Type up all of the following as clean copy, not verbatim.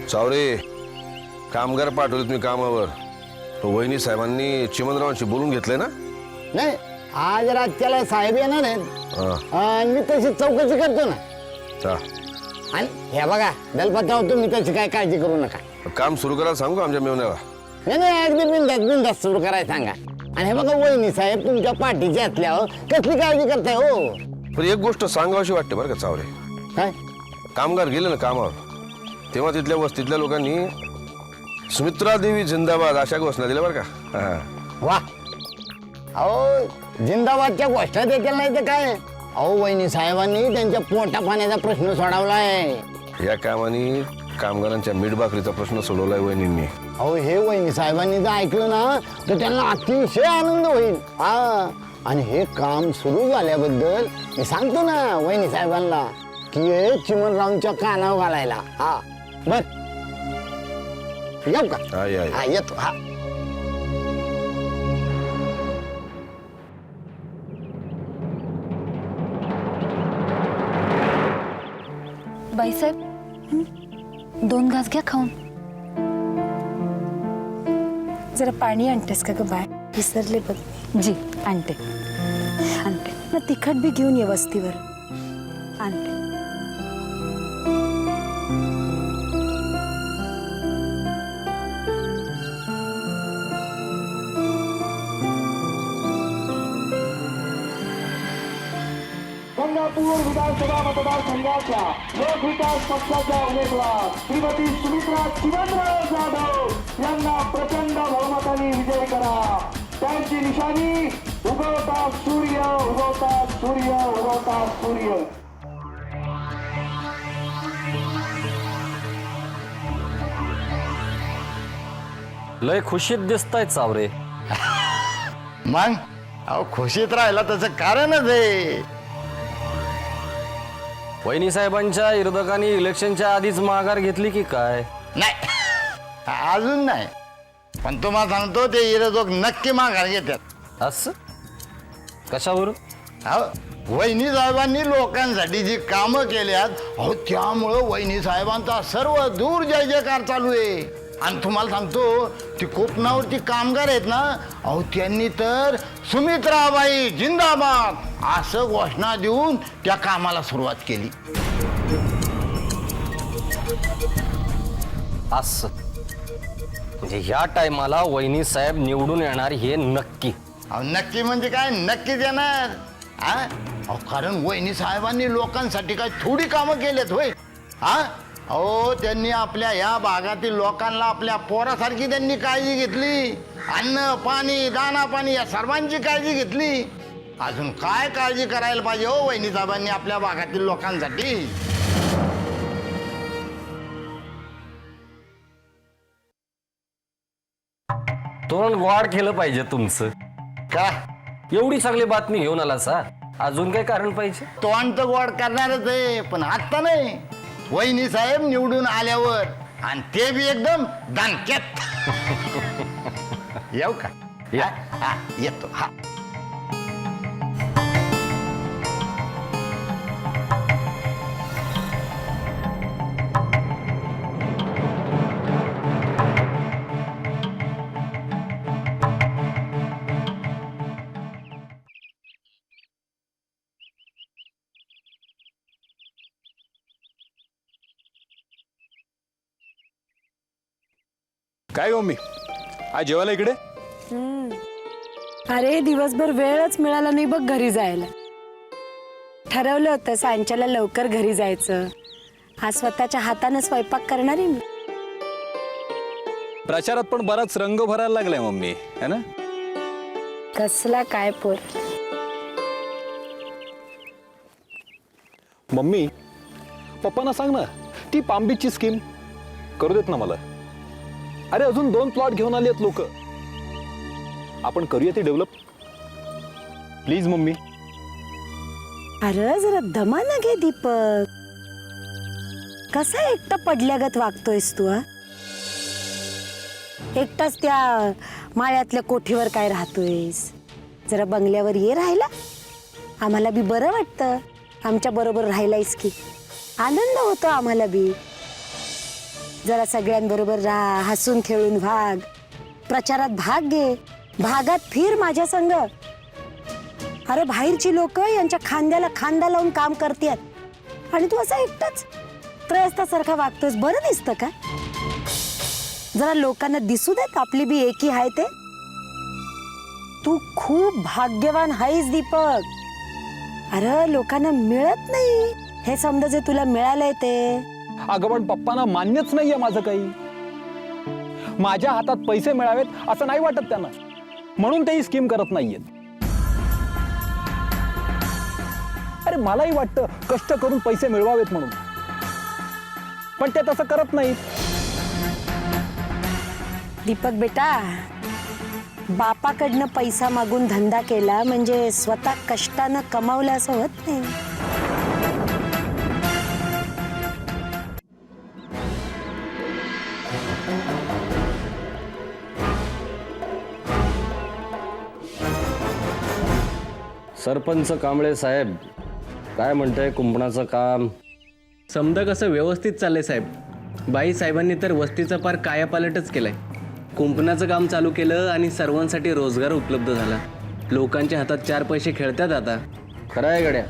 चावरे कामगार पाठवले तुम्ही कामावर तो वहिनी साहेबांनी चिमनरावांशी बोलून घेतलंय ना? नाही आज रात्याला साहेब येणार आहेत आणि मी तशी चौकशी करतो ना. चा आणि हे बघा दलपतराव तुम्ही त्याची काय काळजी करू नका. काम सुरू करायला सांगू का आमच्या मेवण्याला? नाही नाही अगदी बिंदास सुरू करायला सांगा. आणि हे बघा वहिनी साहेब तुमच्या पाठीचे असल्यावर कसली काळजी करताय हो. पण एक गोष्ट सांगावीशी वाटते बरं का चावरे. काय कामगार गेले ना कामावर तेव्हा तिथल्या वस्तीतल्या लोकांनी सुमित्रा देवी जिंदाबाद अशा घोषणा दिल्या बरं का. वा अहो जिंदाबादच्या घोषणा देतील नाही तर काय. अहो वहिनी साहेबांनी त्यांच्या पोटा पाण्याचा प्रश्न सोडवलाय. या कामाने कामगारांच्या मीठ भाकरीचा प्रश्न सोडवलाय वहिनींनी. अहो हे वहिनी साहेबांनी जर ऐकलं ना तर त्यांना अतिशय आनंद होईल. हा आणि हे काम सुरू झाल्याबद्दल मी सांगतो ना वहिनी साहेबांना की हे चिमनरावांच्या कानावर घालायला. हा बर येऊ का? हा येतो. हा बाईसाहेब 2 घास घ्या खाऊन. जरा पाणी आणतेस का ग बाय? विसरले बघ. जी आणते आणते. ना तिखट बी घेऊन ये वस्तीवर. आणते. गंगापूर विधानसभा मतदारसंघाच्या लोकविकास पक्षाच्या उमेदवार श्रीमती सुमित्रा चिमनराव जाधव यांना प्रचंड बहुमताने विजयी करा. त्यांची निशाणी उगवता सूर्य उगवता सूर्य उगवता सूर्य. लय खुशीत दिसताय चावरे. मग अहो खुशीत राहिला त्याचं कारणच आहे. वहिनी साहेबांच्या विरोधकांनी इलेक्शनच्या आधीच माघार घेतली की काय? नाही अजून नाही पण तुम्हाला सांगतो ते विरोधक नक्की माघार घेतात. असं कशावरून? अहो वहिनी साहेबांनी लोकांसाठी जी कामं केल्यात अहो त्यामुळं वहिनी साहेबांचा सर्व दूर जय जयकार चालू आहे. आणि तुम्हाला सांगतो ती कोकणावरती कामगार आहेत ना अहो त्यांनी तर सुमित्राबाई जिंदाबाद असं घोषणा देऊन त्या कामाला सुरुवात केली. असं म्हणजे ह्या टायमाला वहिनी साहेब निवडून येणार हे नक्की? अहो नक्की म्हणजे काय? नक्कीच येणार. अहो कारण वहिनी साहेबांनी लोकांसाठी काय थोडी कामं केलेत होय. अहो त्यांनी आपल्या या भागातील लोकांना आपल्या पोरासारखी त्यांनी काळजी घेतली. अन्न पाणी दाना पाणी या सर्वांची काळजी घेतली. अजून काय काळजी करायला पाहिजे हो वहिनी साहेबांनी आपल्या भागातील लोकांसाठी. तोंड गोड केलं पाहिजे तुमचं. का एवढी चांगली बातमी घेऊन आला सा, अजून काय कारण पाहिजे? तोंड तर गोड करणारच आहे पण आत्ता नाही. वहिनी साहेब निवडून आल्यावर आणि ते बी एकदम दणक्यात. येऊ का? येतो. हा काय मम्मी आज जेवायला इकडे? अरे दिवसभर वेळच मिळाला नाही बघ घरी जायला. ठरवलं होतं सांच्याला लवकर घरी जायचं. आज स्वतःच्या हाताने स्वयंपाक करणार आहे मी. प्रचारात पण बराच रंग भरायला लागलाय मम्मी है ना? कसला काय पोर. मम्मी पप्पांना सांग ना ती पामबीचची स्कीम करू देत ना मला. अरे अजून 2 प्लॉट घेऊन आले आहेत लोक. आपण करूया ती डेव्हलप प्लीज मम्मी. अरे जरा दमानं घे दीपक. कसा एकटा पडल्यागत वागतोयस तू? एकटाच त्या माळ्यातल्या कोठीवर काय राहतोयस? जरा बंगल्यावर ये राहायला. आम्हाला बी बरं वाटतं. आमच्या बरोबर राहिलायस की आनंद होतो आम्हाला बी. जरा सगळ्यांबरोबर राहा, हसून खेळून वाग, प्रचारात भाग घे, भागात फिर माझ्या संग. अरे बाहेरची लोक यांच्या खांद्याला खांदा लावून काम करतात आणि तू असा एकटाच त्रयस्तासारखा वागतोस. बरं दिसतं का? जरा लोकांना दिसू देत आपली बी एकी आहे ते. तू खूप भाग्यवान आहेस दीपक. अरे लोकांना मिळत नाही हे समजा जे तुला मिळालंय ते. अगं पण पप्पांना मान्यच नाहीये माझं काही. माझ्या हातात पैसे मिळावेत असं नाही वाटत त्यांना, म्हणून ते ही स्कीम करत नाहीयेत. अरे मलाही वाटतं कष्ट करून पैसे मिळवावेत म्हणून, पण ते तसं करत नाहीत. दीपक बेटा, बापाकडनं पैसा मागून धंदा केला म्हणजे स्वतः कष्टानं कमावलं असं होत नाही. सरपंच कांबळे साहेब, काय म्हणतंय कुंपणाचं काम? समजा कसं व्यवस्थित चाललंय साहेब. बाई साहेबांनी तर वस्तीचा पार कायापालटच केलाय. कुंपणाचं काम चालू केलं आणि सर्वांसाठी रोजगार उपलब्ध झाला. लोकांच्या हातात 4 पैसे खेळतात आता. खरं आहे गड्या,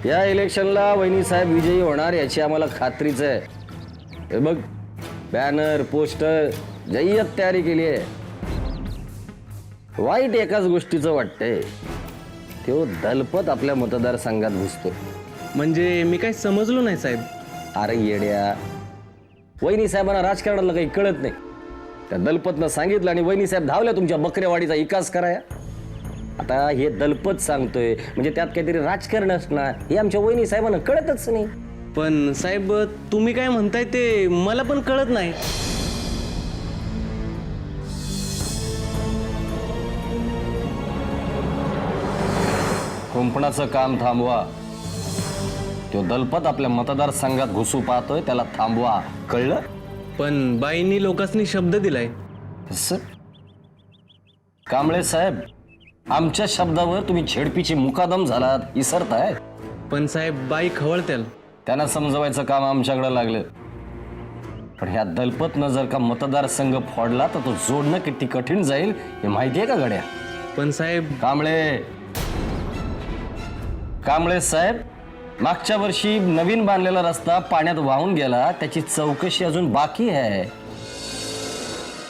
या इलेक्शनला वहिनी साहेब विजयी होणार याची आम्हाला खात्रीच आहे. हे बघ, बॅनर पोस्टर जय्यत तयारी केली आहे. वाईट एकाच गोष्टीचं वाटतंय, तो दलपत आपल्या मतदारसंघात घुसतो. म्हणजे मी काही समजलो नाही साहेब. अरे येड्या, वहिनी साहेबांना राजकारणाला काही कळत नाही. त्या दलपतनं सांगितलं आणि वहिनी साहेब धावल्या तुमच्या बकरेवाडीचा विकास कराया. आता हे दलपत सांगतोय म्हणजे त्यात काहीतरी राजकारण असणार हे आमच्या वहिनी साहेबांना कळतच नाही. पण साहेब तुम्ही काय म्हणताय ते मला पण कळत नाही. कुंपणाचं काम थांबवा. तो दलपत आपल्या मतदारसंघात घुसू पाहतोय, त्याला थांबवा. कळलं? पण बाईंनी लोकांनी शब्द दिलाय. असं? कांबळे साहेब, आमच्या शब्दावर तुम्ही झेडपीची मुकादम झालात, विसरताय? पण साहेब बाई खवळत्याल. त्यांना समजवायचं काम आमच्याकडे लागलं. पण ह्या दलपतनं जर का मतदारसंघ फोडला तर तो जोडणं किती कठीण जाईल हे माहितीये का गड्या? पण साहेब कांबळे साहेब, मागच्या वर्षी नवीन बांधलेला रस्ता पाण्यात वाहून गेला, त्याची चौकशी अजून बाकी आहे.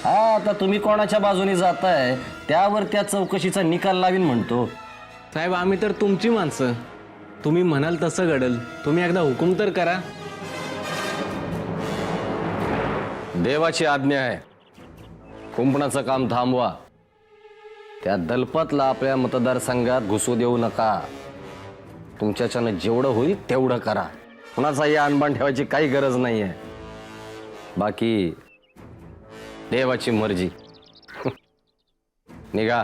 हा, आता तुम्ही कोणाच्या बाजूने जाताय त्यावर त्या चौकशीचा निकाल लावीन म्हणतो. साहेब आम्ही तर तुमची माणसं. तुम्ही म्हणाल तसं घडल. तुम्ही एकदा हुकूम तर करा. देवाची आज्ञा आहे, कुंपणाचं काम थांबवा. त्या दलपतला आपल्या मतदारसंघात घुसू देऊ नका. तुमच्याच्यानं जेवढं होईल तेवढं करा. कुणाचाही आणबाण ठेवायची काही गरज नाहीये. बाकी देवाची मर्जी. निघा.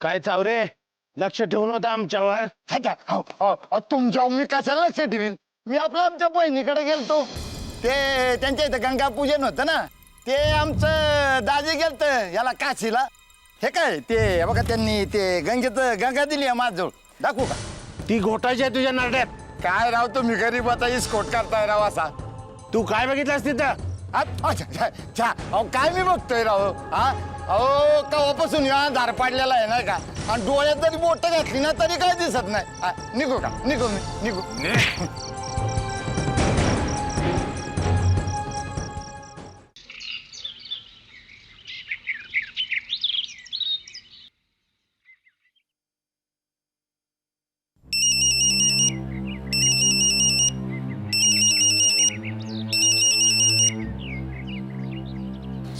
काय चावरे, लक्ष ठेवून होता आमच्यावर? तुमच्यावर मी कशाला लक्ष ठेवीन? मी आपलं आमच्या बहिणीकडे गेलतो. ते त्यांच्या इथं गंगा पूजन होतं ना, ते आमचं दाजी गेलत याला काशीला. हे काय ते बघा, त्यांनी ते गंगा दिली आहे माझजवळ. दाखवू का? ती घोटायची आहे तुझ्या नाट्यात. काय राव तुम्ही गरीबाचा इस्कोट करताय राव असा. तू काय बघितलंस तिथं? काय मी बघतोय राव? हा, अहो कवापासून या धार पाडलेला आहे ना का, आणि डोळ्यात जरी बोट घातली ना तरी काय दिसत नाही. निघू का? निघू मी, निघू.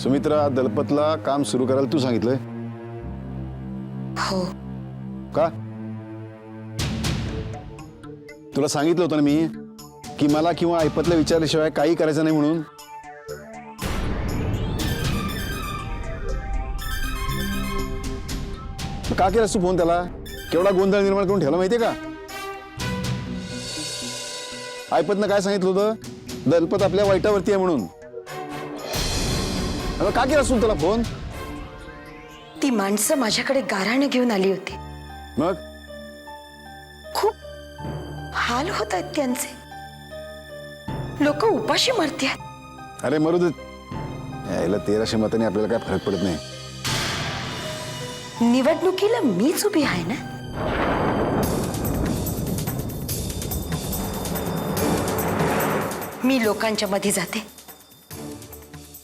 सुमित्रा, दलपतला काम सुरू करायला तू सांगितलंय हो. का? तुला सांगितलं होतं ना मी की मला किंवा ऐपतला विचारल्याशिवाय काही करायचं नाही म्हणून. मग का केलास तू फोन त्याला? केवढा गोंधळ निर्माण करून ठेवला माहितीये का? ऐपतनं काय सांगितलं होतं? दलपत आपल्या वाईटावरती आहे म्हणून. मग का केलास तू त्याला फोन? ती माणसं माझ्याकडे गाऱ्हाणे घेऊन आली होती. मग खूप हाल होत आहेत त्यांचे. लोक उपाशी मरतात. अरे मरू दे, यायला 1300 मतांनी आपल्याला काय फरक पडत नाही. निवडणुकीला मीच उभी आहे ना. मी लोकांच्या मध्ये जाते.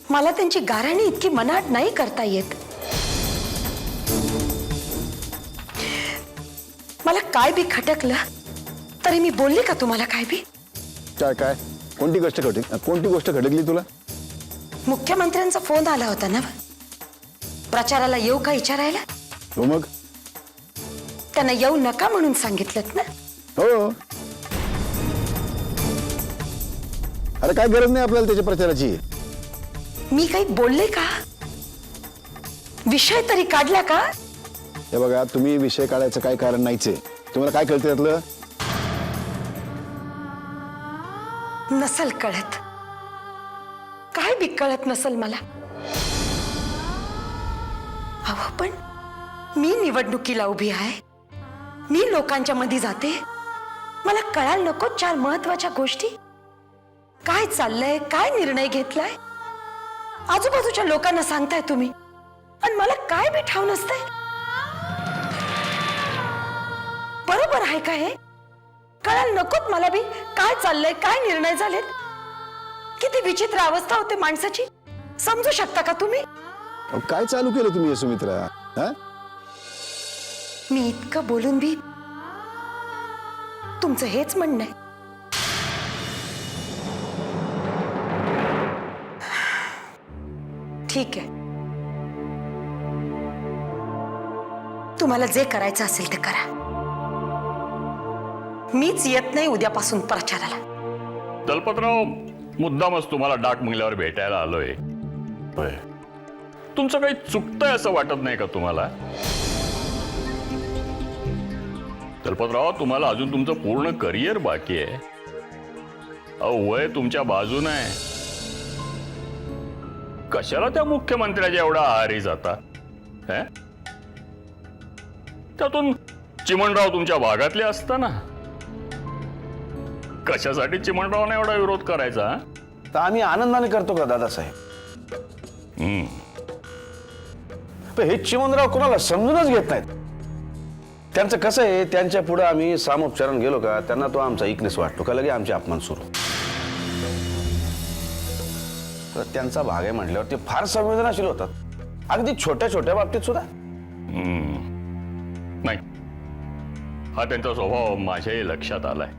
मला त्यांची गाऱ्हाणी इतकी मनाट नाही करता येत. मला काय बी खटकलं तरी मी बोलले का तुम्हाला? काय बी काय काय कोणती गोष्ट खटकली तुला? मुख्यमंत्र्यांचा फोन आला होता ना, प्रचाराला येऊ का विचारायला. हो मग त्यांना येऊ नका म्हणून सांगितलं ना. हो. अरे काय गरज नाही आपल्याला त्याच्या प्रचाराची. मी काही बोलले का? विषय तरी काढला का? हे बघा, तुम्ही विषय काढायचं काय कारण नाहीच आहे. तुम्हाला काय कळतं त्यातलं? नसल कळत. काय बी कळत नसल मला. अहो पण मी निवडणुकीला उभी आहे. मी लोकांच्या मध्ये जाते. मला कळायला नको 4 महत्वाच्या गोष्टी? काय चाललंय, काय निर्णय घेतलाय, आजूबाजूच्या लोकांना सांगताय तुम्ही आणि मला काय बी ठाव नसतंय. बरोबर आहे का हे? कळायला नकोत मला बी काय चाललंय, काय निर्णय झालेत? किती विचित्र अवस्था होते माणसाची. समजू शकता का तुम्ही? काय चालू केलं तुम्ही सुमित्रा? हा? मी इतकं बोलून बी तुमचं हेच म्हणणं आहे? ठीक आहे, तुम्हाला जे करायचं असेल ते करा. मीच येत नाही उद्यापासून प्रचाराला. दलपतराव, मुद्दामच तुम्हाला डाक बंगल्यावर भेटायला आलोय. होय, तुमचं काही चुकतंय असं वाटत नाही का तुम्हाला? दलपतराव, तुम्हाला अजून तुमचं पूर्ण करिअर बाकी आहे. अहो, वय तुमच्या बाजून आहे. कशाला त्या मुख्यमंत्र्याच्या एवढा आहारी जाता? त्यातून चिमणराव तुमच्या भागातले असताना कशासाठी चिमणरावने एवढा विरोध करायचा? तर आम्ही आनंदाने करतो का दादासाहेब? पण हे चिमणराव कोणाला समजूनच घेत नाहीत. त्यांचं कसं आहे, त्यांच्या पुढे आम्ही सामोपचारण गेलो का त्यांना तो आमचा इकनेस वाटतो का लगे आमचे अपमान सुरू. तर त्यांचा भाग आहे म्हटल्यावर ते फार संवेदनशील होतात, अगदी छोट्या छोट्या बाबतीत सुद्धा. नाही, हा त्यांचा स्वभाव माझ्याही लक्षात आलाय.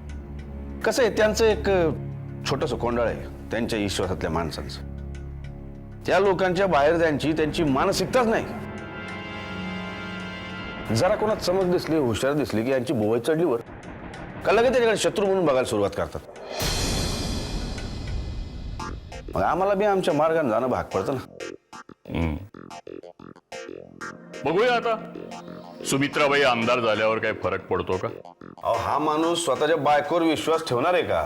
कसं आहे, त्यांचं एक छोटंसं कोंडाळ आहे त्यांच्या ईश्वरातल्या माणसांचं. त्या लोकांच्या बाहेर त्यांची मानसिकताच नाही. जरा कोणात चमक दिसली, हुशार दिसली की यांची बोवई चढलीवर का लगेच त्याच्याकडे शत्रू म्हणून बघायला सुरुवात करतात. मग आम्हाला बी आमच्या मार्गाने जाणं भाग पडतं ना. बघूया आता सुमित्राबाई आमदार झाल्यावर काही फरक पडतो का? अहो, हा माणूस स्वतःच्या बायकोवर विश्वास ठेवणार आहे का?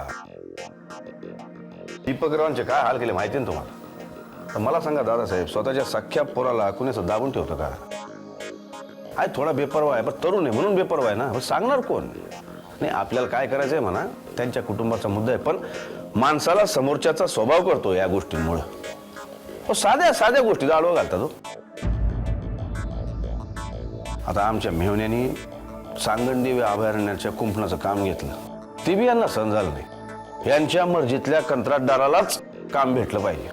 दीपकरावांचे काय हाल केले माहिती ना तुम्हाला? तर मला सांगा दादासाहेब, स्वतःच्या सख्या पोराला कुणी असं दाबून ठेवतं का? आहे थोडा बेपरवा आहे, पण तरुण आहे म्हणून बेपरवा आहे ना. सांगणार कोण? नाही, आपल्याला काय करायचंय म्हणा, त्यांच्या कुटुंबाचा मुद्दा आहे. पण माणसाला समोरच्याचा स्वभाव करतो या गोष्टींमुळे. साध्या साध्या गोष्टी आडवं घालतात. हो, आता आमच्या मेहण्यानी सांगणदेवी अभयारण्याच्या कुंपणाचं काम घेतलं, ते बी यांना सहन झालं नाही. यांच्या मर्जीतल्या कंत्राटदारालाच काम भेटलं पाहिजे.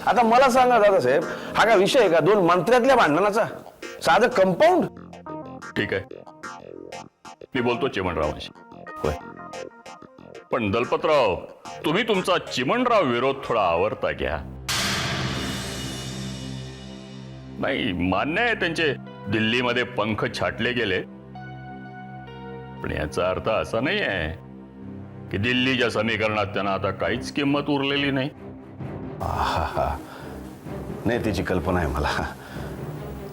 आता मला सांगा दादासाहेब, हा का विषय आहे का 2 मंत्र्यातल्या भांडणाचा? साधं कंपाऊंड. ठीक आहे, मी बोलतो चिमणरावांशी. होय, पण दलपतराव, तुम्ही तुमचा चिमणराव विरोध थोडा आवरता घ्या. नाही, मान्य आहे त्यांचे दिल्लीमध्ये पंख छाटले गेले, पण याचा अर्थ असा नाही आहे की दिल्लीच्या समीकरणात त्यांना आता काहीच किंमत उरलेली नाही. नाही, त्याची कल्पना आहे मला.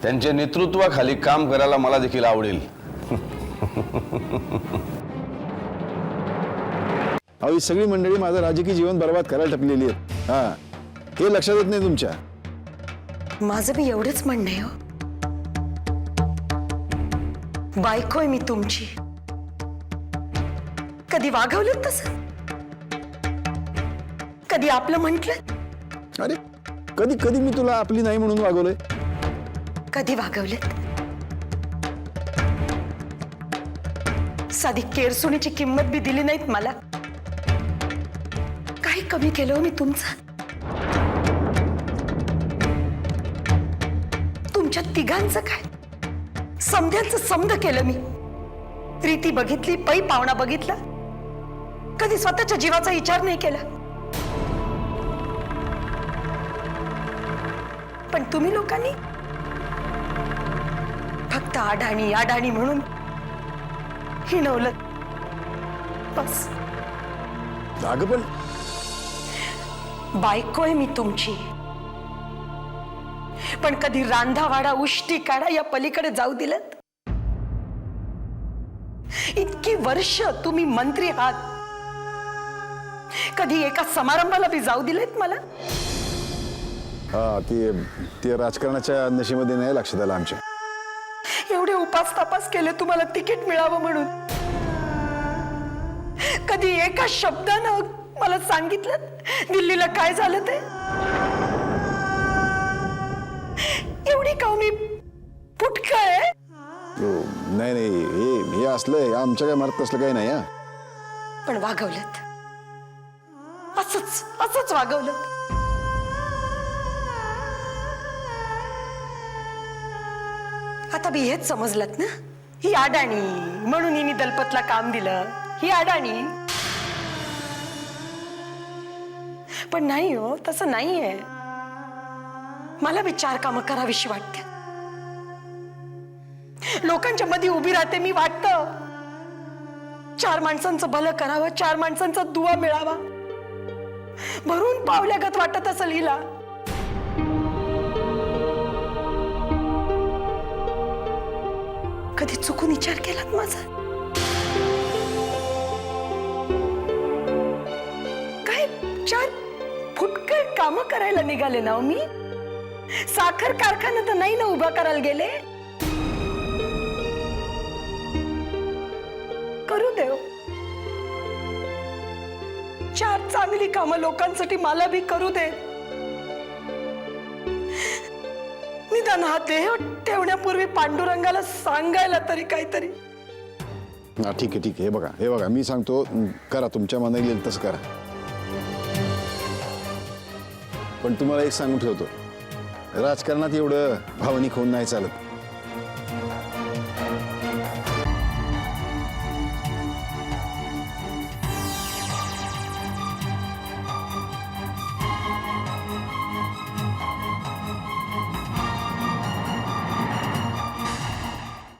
त्यांच्या नेतृत्वाखाली काम करायला मला देखील आवडेल. अहो, ही सगळी मंडळी माझं राजकीय जीवन बर्बाद करायला टपलेली आहेत. हा, हे लक्षात येत नाही तुमच्या. माझं बी एवढंच म्हणणं आहे हो. बायको आहे मी तुमची. कधी वागवलं तसं? कधी आपलं म्हटलं? अरे कधी कधी मी तुला आपली नाही म्हणून वागवलंय? कधी वागवले? साधी केरसुणीची किंमत बी दिली नाहीत मला. काही कमी केलं हो मी तुमचं? तुमच्या तिघांचं काय? समध्यांचं समध केलं मी. रीती बघितली, पै पावणा बघितला, कधी स्वतःच्या जीवाचा विचार नाही केला. पण तुम्ही लोकांनी फक्त आडाणी आडाणी म्हणून हिणवलं. बस. अगं पण बायको आहे मी तुमची, पण कधी रांधावाडा उष्टी काढा या पलीकडे जाऊ दिलं? इतकी वर्ष तुम्ही मंत्री आहात, कधी एका समारंभाला बी जाऊ दिलेत मला? हा, ते राजकारणाच्या नशेमध्ये नाही लक्षात आलं आमच्या. एवढे उपास तापास केले तुम्हाला तिकीट मिळावं म्हणून. कधी एका शब्दानं मला सांगितलं दिल्लीला काय झालं ते? एवढी का मी फुटक आहे? नाही नाही, हे असलं आमच्या काय मनात तसलं काही नाही. हा, पण वागवलं असंच असंच वागवलं. आता बी हेच समजलत ना, ही अडाणी म्हणून हिने दलपतला काम दिलं, ही अडाणी. पण नाही हो, तसं नाहीये. मला बी चार कामं करावीशी वाटते. लोकांच्या मध्ये उभी राहते मी. वाटतं चार माणसांचं भलं करावं, चार माणसांचा दुवा मिळावा. भरून पावल्यागत वाटत असेल हिला. कधी चुकून विचार केलात माझा? काय चार फुटकळ काम करायला निघाले ना मी? साखर कारखाना तर नाही ना उभा करायला गेले? करू देव. चार चांगली कामं लोकांसाठी मला बी करू दे. निदान हा देह ठेवण्यापूर्वी पांडुरंगाला सांगायला तरी काहीतरी. हा, ठीक आहे ठीक आहे. हे बघा मी सांगतो, करा तुमच्या मनात येईल तसं करा. पण तुम्हाला एक सांगून ठेवतो, राजकारणात एवढं भावनिक होऊन नाही चालत.